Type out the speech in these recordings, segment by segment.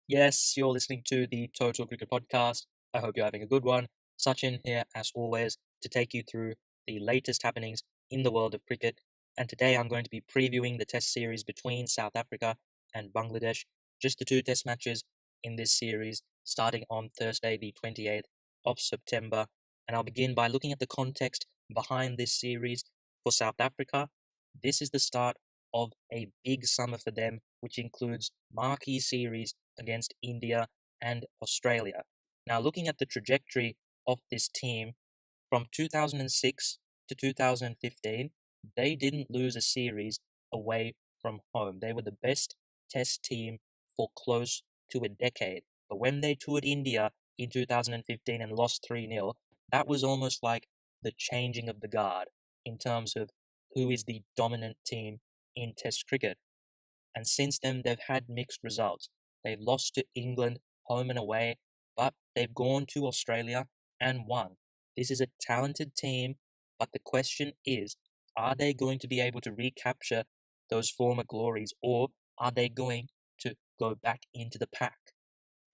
Yes, you're listening to the Total Cricket Podcast. I hope you're having a good one. Sachin here, as always, to take you through the latest happenings in the world of cricket. And today I'm going to be previewing the Test series between South Africa and Bangladesh, just the two Test matches in this series, starting on Thursday, the 28th of September. And I'll begin by looking at the context behind this series for South Africa. This is the start of a big summer for them, which includes marquee series against India and Australia. Now, looking at the trajectory of this team from 2006 to 2015, they didn't lose a series away from home. They were the best test team for close to a decade. But when they toured India in 2015 and lost 3-0, that was almost like the changing of the guard in terms of who is the dominant team in Test cricket. And since then, they've had mixed results. They've lost to England home and away, but they've gone to Australia and won. This is a talented team, but the question is, are they going to be able to recapture those former glories, or are they going to go back into the pack?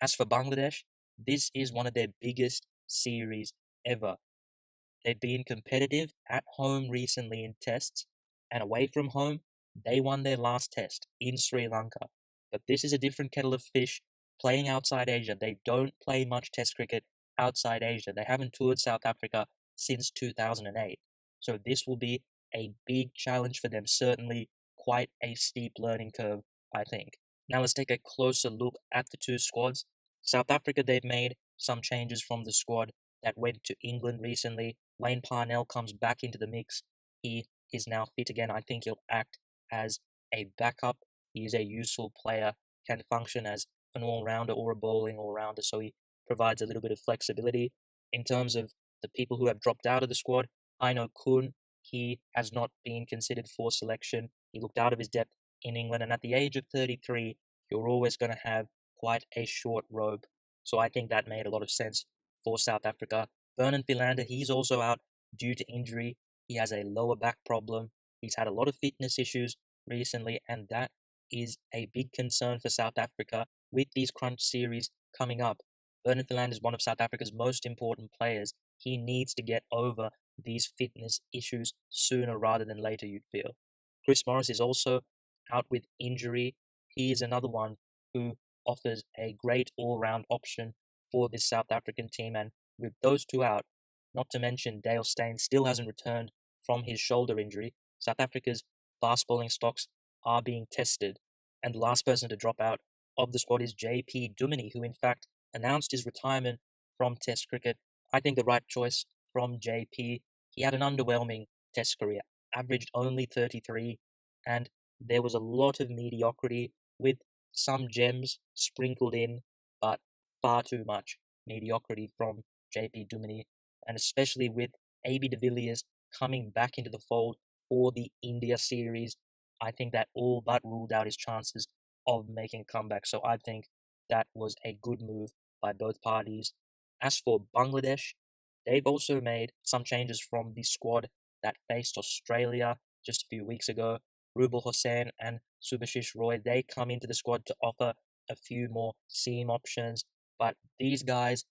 As for Bangladesh, this is one of their biggest series ever. They've been competitive at home recently in tests, and away from home, they won their last test in Sri Lanka. But this is a different kettle of fish playing outside Asia. They don't play much test cricket outside Asia. They haven't toured South Africa since 2008. So this will be a big challenge for them, certainly quite a steep learning curve, I think. Now let's take a closer look at the two squads. South Africa, they've made some changes from the squad that went to England recently. Wayne Parnell comes back into the mix. He is now fit again. I think he'll act as a backup. He is a useful player, can function as an all-rounder or a bowling all-rounder, so he provides a little bit of flexibility. In terms of the people who have dropped out of the squad, I know Kun, he has not been considered for selection. He looked out of his depth in England, and at the age of 33, you're always going to have quite a short rope. So I think that made a lot of sense for South Africa. Vernon Philander, he's also out due to injury. He has a lower back problem. He's had a lot of fitness issues recently, and that is a big concern for South Africa with these crunch series coming up. Vernon Philander is one of South Africa's most important players. He needs to get over these fitness issues sooner rather than later, you'd feel. Chris Morris is also out with injury. He is another one who offers a great all-round option for this South African team, and with those two out, not to mention Dale Steyn still hasn't returned from his shoulder injury, South Africa's fast bowling stocks are being tested, and the last person to drop out of the squad is JP Duminy, who in fact announced his retirement from Test cricket. I think the right choice from JP. He had an underwhelming Test career, averaged only 33, and there was a lot of mediocrity with some gems sprinkled in, but far too much mediocrity from JP Duminy, and especially with AB de Villiers coming back into the fold for the India series, I think that all but ruled out his chances of making a comeback. So I think that was a good move by both parties. As for Bangladesh, they've also made some changes from the squad that faced Australia just a few weeks ago. Rubel Hossain and Subhashish Roy, they come into the squad to offer a few more seam options, but these guys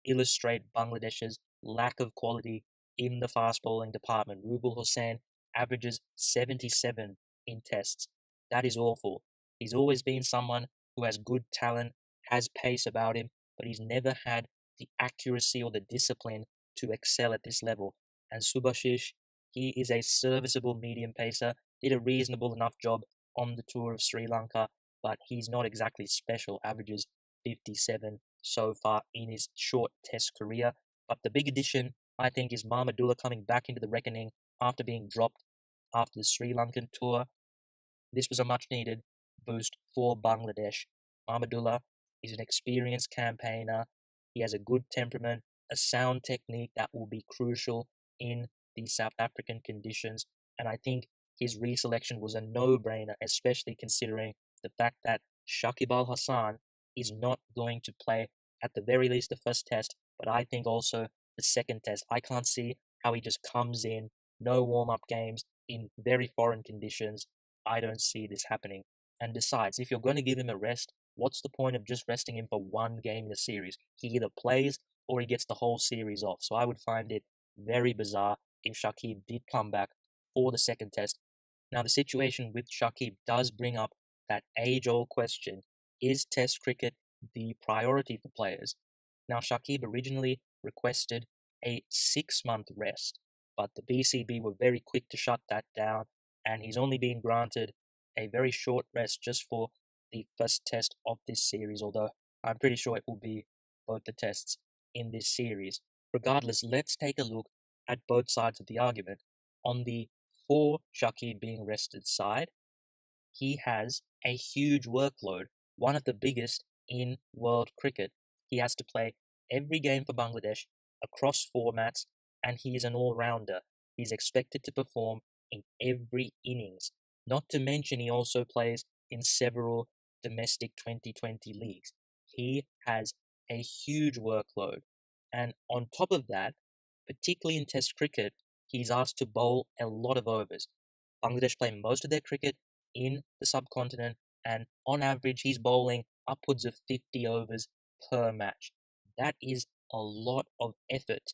illustrate Bangladesh's lack of quality in the fast bowling department. Rubel Hossain averages 77 in tests. That is awful. He's always been someone who has good talent, has pace about him, but he's never had the accuracy or the discipline to excel at this level. And Subhashish, he is a serviceable medium pacer, did a reasonable enough job on the tour of Sri Lanka, but he's not exactly special, averages 57 so far in his short test career. But the big addition, I think, is Mahmudullah coming back into the reckoning after being dropped after the Sri Lankan tour. This was a much needed boost for Bangladesh. Mahmudullah is an experienced campaigner. He has a good temperament, a sound technique that will be crucial in the South African conditions. And I think his reselection was a no-brainer, especially considering the fact that Shakib Al Hassan is not going to play at the very least the first test, but I think also the second test. I can't see how he just comes in, no warm-up games, in very foreign conditions. I don't see this happening. And besides, if you're going to give him a rest, what's the point of just resting him for one game in the series? He either plays or he gets the whole series off. So I would find it very bizarre if Shakib did come back for the second test. Now, the situation with Shakib does bring up that age-old question: is Test cricket the priority for players? Now, Shakib originally requested a 6-month rest, but the BCB were very quick to shut that down, and he's only been granted a very short rest just for the first test of this series, although I'm pretty sure it will be both the tests in this series. Regardless, let's take a look at both sides of the argument. On the for Shakib being rested side, he has a huge workload, one of the biggest in world cricket. He has to play every game for Bangladesh across formats, and he is an all-rounder. He's expected to perform in every innings. Not to mention, he also plays in several domestic 2020 leagues. He has a huge workload. And on top of that, particularly in Test cricket, he's asked to bowl a lot of overs. Bangladesh play most of their cricket in the subcontinent, and on average, he's bowling upwards of 50 overs per match. That is a lot of effort,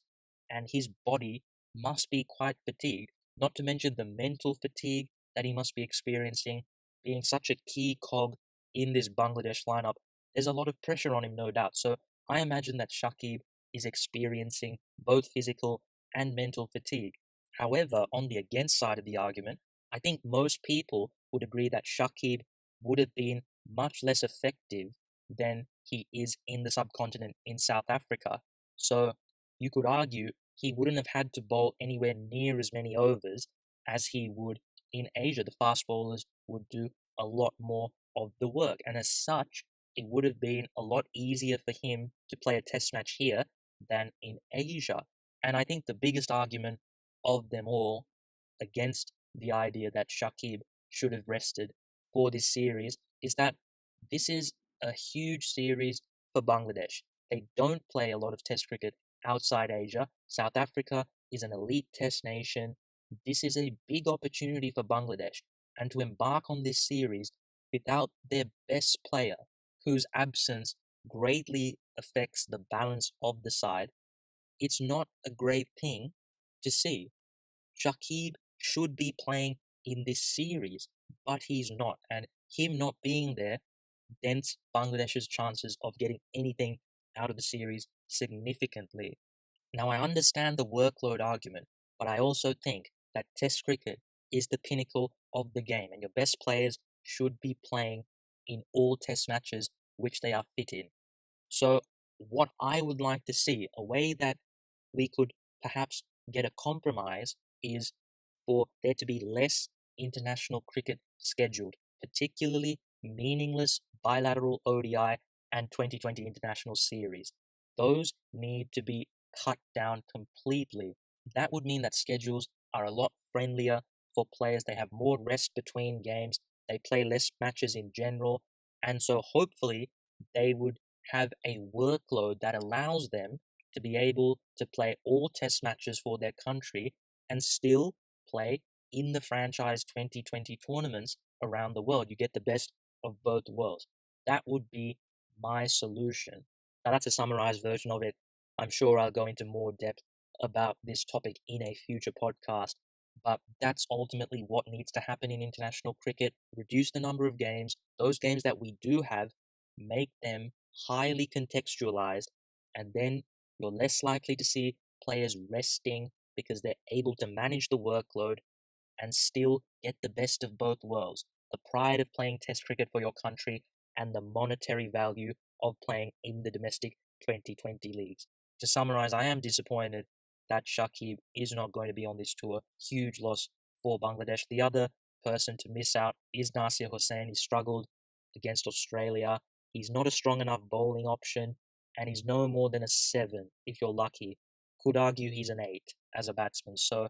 and his body must be quite fatigued, not to mention the mental fatigue that he must be experiencing, being such a key cog in this Bangladesh lineup. There's a lot of pressure on him, no doubt. So I imagine that Shakib is experiencing both physical and mental fatigue. However, on the against side of the argument, I think most people would agree that Shakib would have been much less effective than he is in the subcontinent in South Africa. So you could argue he wouldn't have had to bowl anywhere near as many overs as he would in Asia. The fast bowlers would do a lot more of the work, and as such, it would have been a lot easier for him to play a test match here than in Asia. And I think the biggest argument of them all against the idea that Shakib should have rested for this series is that this is a huge series for Bangladesh. They don't play a lot of Test cricket outside Asia. South Africa is an elite Test nation. This is a big opportunity for Bangladesh, and to embark on this series without their best player, whose absence greatly affects the balance of the side, it's not a great thing to see. Shakib should be playing in this series, but he's not, and him not being there dents Bangladesh's chances of getting anything out of the series significantly. Now, I understand the workload argument, but I also think that Test cricket is the pinnacle of the game, and your best players should be playing in all Test matches which they are fit in. So, what I would like to see, a way that we could perhaps get a compromise, is for there to be less international cricket scheduled, particularly meaningless bilateral ODI and 2020 international series. Those need to be cut down completely. That would mean that schedules are a lot friendlier for players. They have more rest between games, they play less matches in general, and so hopefully they would have a workload that allows them to be able to play all test matches for their country and still play in the franchise 2020 tournaments around the world. You get the best of both worlds. That would be my solution. Now, that's a summarized version of it. I'm sure I'll go into more depth about this topic in a future podcast, but that's ultimately what needs to happen in international cricket. Reduce the number of games. Those games that we do have, make them highly contextualized, and then you're less likely to see players resting because they're able to manage the workload and still get the best of both worlds: the pride of playing Test cricket for your country and the monetary value of playing in the domestic 2020 leagues. To summarize, I am disappointed that Shakib is not going to be on this tour. Huge loss for Bangladesh. The other person to miss out is Nasir Hussain. He struggled against Australia. He's not a strong enough bowling option, and he's no more than a 7 if you're lucky. Could argue he's an 8 as a batsman. So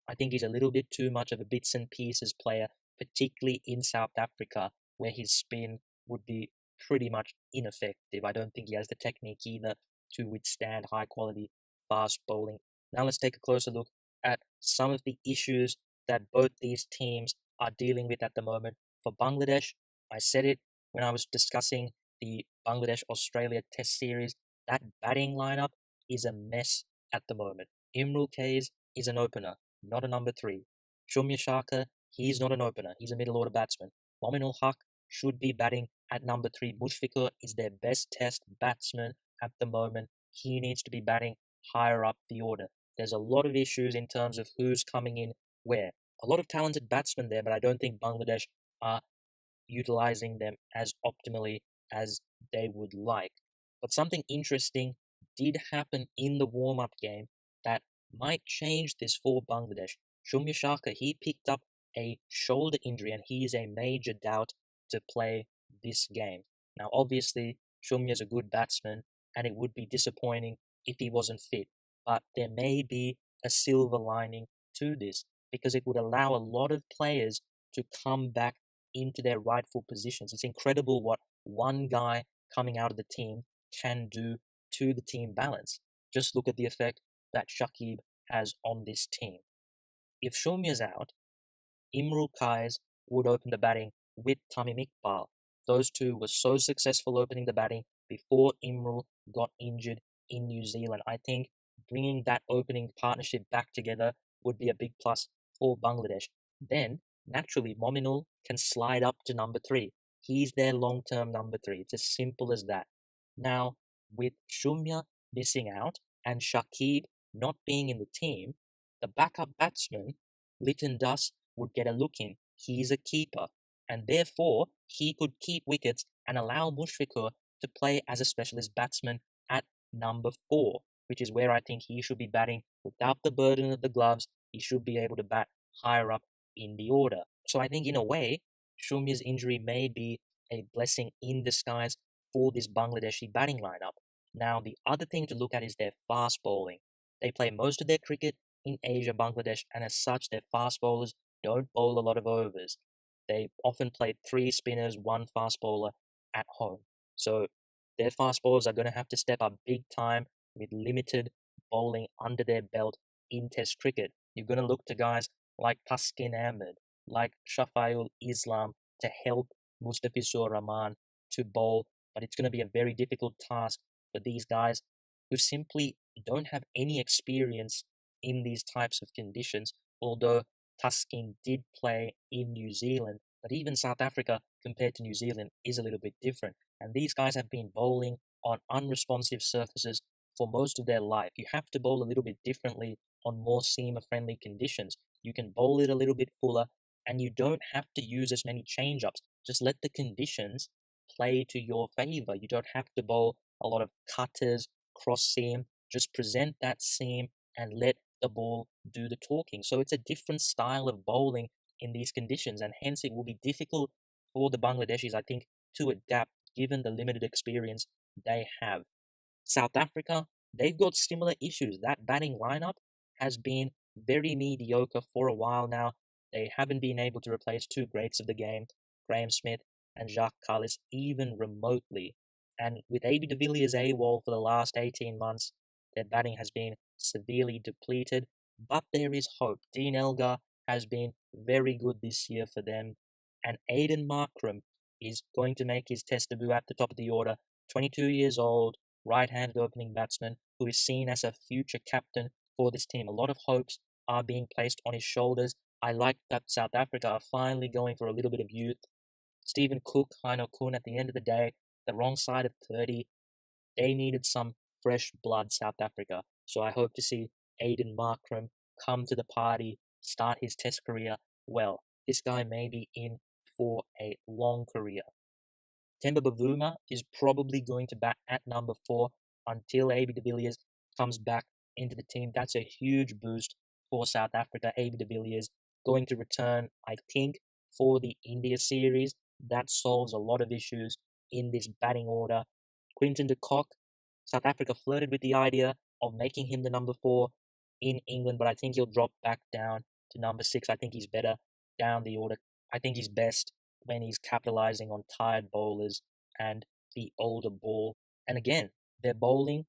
I think he's a little bit too much of a bits and pieces player, particularly in South Africa, where his spin would be pretty much ineffective. I don't think he has the technique either to withstand high quality fast bowling. Now let's take a closer look at some of the issues that both these teams are dealing with at the moment. For Bangladesh, I said it when I was discussing the Bangladesh-Australia Test Series, that batting lineup is a mess at the moment. Imrul Kayes is an opener, not a number three. Shumya Sharka, he's not an opener, he's a middle order batsman. Mominul Haq should be batting at number three. Mushfiqur is their best Test batsman at the moment. He needs to be batting higher up the order. There's a lot of issues in terms of who's coming in where. A lot of talented batsmen there, but I don't think Bangladesh are utilizing them as optimally as they would like. But something interesting did happen in the warm up game that might change this for Bangladesh. Shumya Sharka, he picked up a shoulder injury and he is a major doubt to play this game. Now, obviously, Shumya is a good batsman and it would be disappointing if he wasn't fit, but there may be a silver lining to this because it would allow a lot of players to come back into their rightful positions. It's incredible what one guy coming out of the team can do to the team balance. Just look at the effect that Shakib has on this team. If Shumya's out, Imrul Kayes would open the batting with Tamim Iqbal. Those two were so successful opening the batting before Imrul got injured in New Zealand. I think bringing that opening partnership back together would be a big plus for Bangladesh. Then, naturally, Mominul can slide up to number three. He's their long-term number three. It's as simple as that. Now, with Shumya missing out and Shakib not being in the team, the backup batsman, Lytton Das, would get a look in. He's a keeper, and therefore he could keep wickets and allow Mushfiqur to play as a specialist batsman at number four, which is where I think he should be batting without the burden of the gloves. He should be able to bat higher up in the order. So I think in a way, Shumya's injury may be a blessing in disguise for this Bangladeshi batting lineup. Now, the other thing to look at is their fast bowling. They play most of their cricket in Asia, Bangladesh, and as such, their fast bowlers don't bowl a lot of overs. They often play three spinners, one fast bowler at home. So their fast bowlers are going to have to step up big time with limited bowling under their belt in Test cricket. You're going to look to guys like Taskin Ahmed, like Shafayul Islam to help Mustafizur Rahman to bowl, but it's going to be a very difficult task for these guys who simply don't have any experience in these types of conditions, although Tuskin did play in New Zealand, but even South Africa compared to New Zealand is a little bit different. And these guys have been bowling on unresponsive surfaces for most of their life. You have to bowl a little bit differently on more seamer-friendly conditions. You can bowl it a little bit fuller, and you don't have to use as many change-ups. Just let the conditions play to your favor. You don't have to bowl a lot of cutters, cross seam. Just present that seam and let the ball do the talking. So it's a different style of bowling in these conditions, and hence it will be difficult for the Bangladeshis, I think, to adapt given the limited experience they have. South Africa, they've got similar issues. That batting lineup has been very mediocre for a while now. They haven't been able to replace two greats of the game, Graham Smith and Jacques Kallis, even remotely. And with AB de Villiers AWOL for the last 18 months, their batting has been severely depleted, but there is hope. Dean Elgar has been very good this year for them, and Aidan Markram is going to make his Test debut at the top of the order. 22 years old, right-handed opening batsman who is seen as a future captain for this team. A lot of hopes are being placed on his shoulders. I like that South Africa are finally going for a little bit of youth. Stephen Cook, Heino Kuhn, at the end of the day, the wrong side of 30. They needed some fresh blood, South Africa. So I hope to see Aidan Markram come to the party, start his Test career well. This guy may be in for a long career. Temba Bavuma is probably going to bat at number 4 until AB de Villiers comes back into the team. That's a huge boost for South Africa. AB de Villiers going to return, I think, for the India series. That solves a lot of issues in this batting order. Quinton de Kock, South Africa flirted with the idea of making him the number 4 in England, but I think he'll drop back down to number 6. I think he's better down the order. I think he's best when he's capitalizing on tired bowlers and the older ball. And again, they're bowling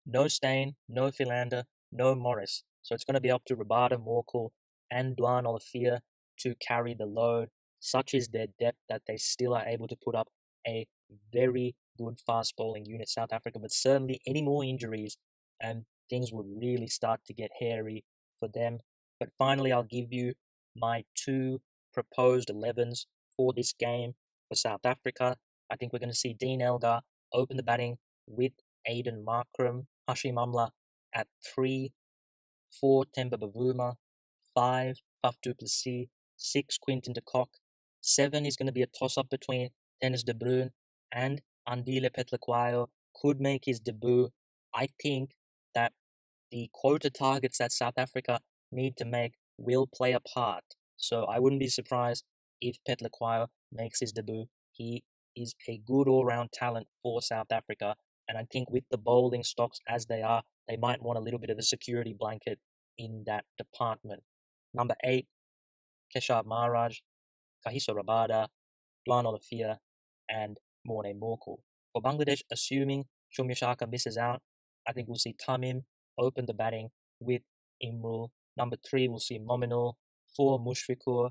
no Stain, no Philander, no Morris. So it's going to be up to Rabada, Morkel, and Dwan Olafia to carry the load. Such is their depth that they still are able to put up a very, good fast bowling unit, South Africa, but certainly any more injuries and things would really start to get hairy for them. But finally, I'll give you my two proposed 11s for this game for South Africa. I think we're going to see Dean Elgar open the batting with Aiden Markram, Hashim Amla at 3, 4 Temba Bavuma, 5 Faf du Plessis, 6 Quinton de Kock, 7 is going to be a toss-up between Dennis de Bruin and Andile Petlekwayo. Could make his debut. I think that the quota targets that South Africa need to make will play a part. So I wouldn't be surprised if Petlekwayo makes his debut. He is a good all-round talent for South Africa, and I think with the bowling stocks as they are, they might want a little bit of a security blanket in that department. Number 8, Keshab Maharaj, Kahiso Rabada, Dwan Olafia, and Morne Morkel. For Bangladesh, assuming Shumya Shaka misses out, I think we'll see Tamim open the batting with Imrul. Number 3, we'll see Mominul. 4, Mushfiqur.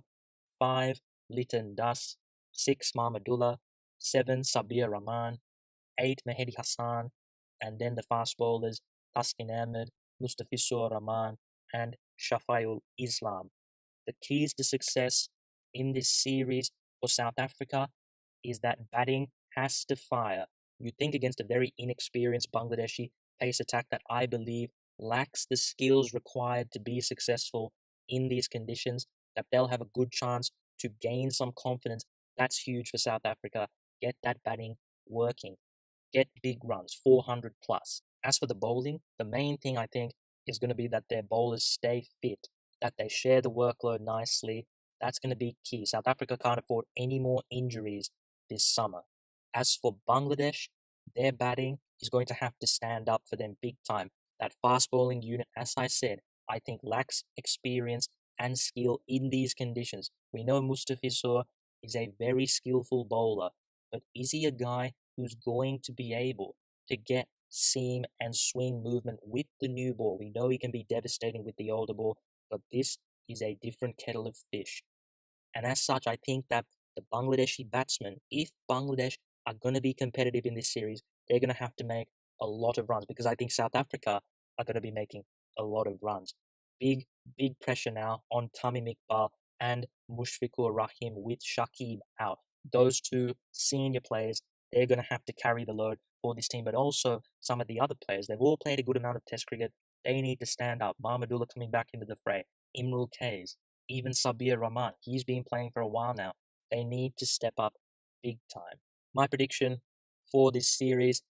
5, Litan Das. 6, Mahmudullah. 7, Sabir Rahman. 8, Mehdi Hassan. And then the fast bowlers, Taskin Ahmed, Mustafizur Rahman, and Shafayul Islam. The keys to success in this series for South Africa is that batting has to fire. You think against a very inexperienced Bangladeshi pace attack that I believe lacks the skills required to be successful in these conditions, that they'll have a good chance to gain some confidence. That's huge for South Africa. Get that batting working. Get big runs, 400 plus. As for the bowling, the main thing I think is going to be that their bowlers stay fit, that they share the workload nicely. That's going to be key. South Africa can't afford any more injuries this summer. As for Bangladesh, their batting is going to have to stand up for them big time. That fast bowling unit, as I said, I think lacks experience and skill in these conditions. We know Mustafizur is a very skillful bowler, but is he a guy who's going to be able to get seam and swing movement with the new ball? We know he can be devastating with the older ball, but this is a different kettle of fish. And as such, I think that the Bangladeshi batsmen, if Bangladesh are going to be competitive in this series, they're going to have to make a lot of runs, because I think South Africa are going to be making a lot of runs. Big pressure now on Tamim Iqbal and Mushfiqur Rahim with Shakib out. Those two senior players, they're going to have to carry the load for this team, but also some of the other players. They've all played a good amount of Test cricket. They need to stand up. Mahmudullah coming back into the fray. Imrul Kays, even Sabir Rahman. He's been playing for a while now. They need to step up big time. My prediction for this series,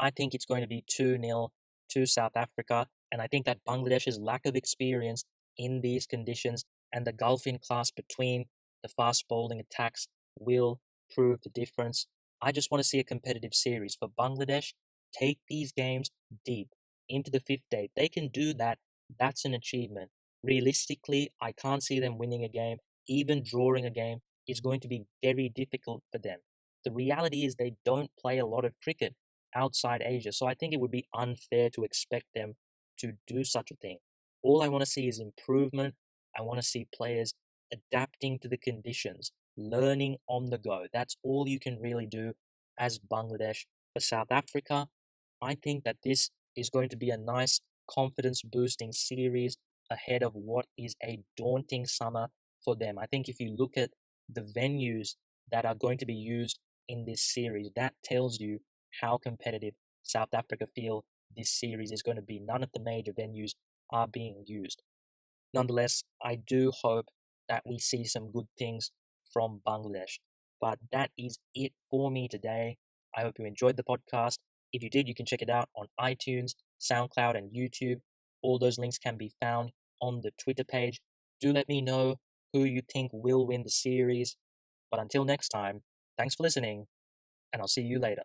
I think it's going to be 2-0 to South Africa, and I think that Bangladesh's lack of experience in these conditions and the gulfing class between the fast bowling attacks will prove the difference. I just want to see a competitive series. For Bangladesh, take these games deep into the fifth day. If they can do that, that's an achievement. Realistically, I can't see them winning a game. Even drawing a game is going to be very difficult for them. The reality is they don't play a lot of cricket outside Asia, so I think it would be unfair to expect them to do such a thing. All I want to see is improvement. I want to see players adapting to the conditions, learning on the go. That's all you can really do as Bangladesh. For South Africa, I think that this is going to be a nice confidence boosting series ahead of what is a daunting summer for them. I think if you look at the venues that are going to be used in this series, that tells you how competitive South Africa feel this series is going to be. None of the major venues are being used. Nonetheless, I do hope that we see some good things from Bangladesh. But that is it for me today. I hope you enjoyed the podcast. If you did, you can check it out on iTunes, SoundCloud, and YouTube. All those links can be found on the Twitter page. Do let me know who you think will win the series. But until next time, thanks for listening, and I'll see you later.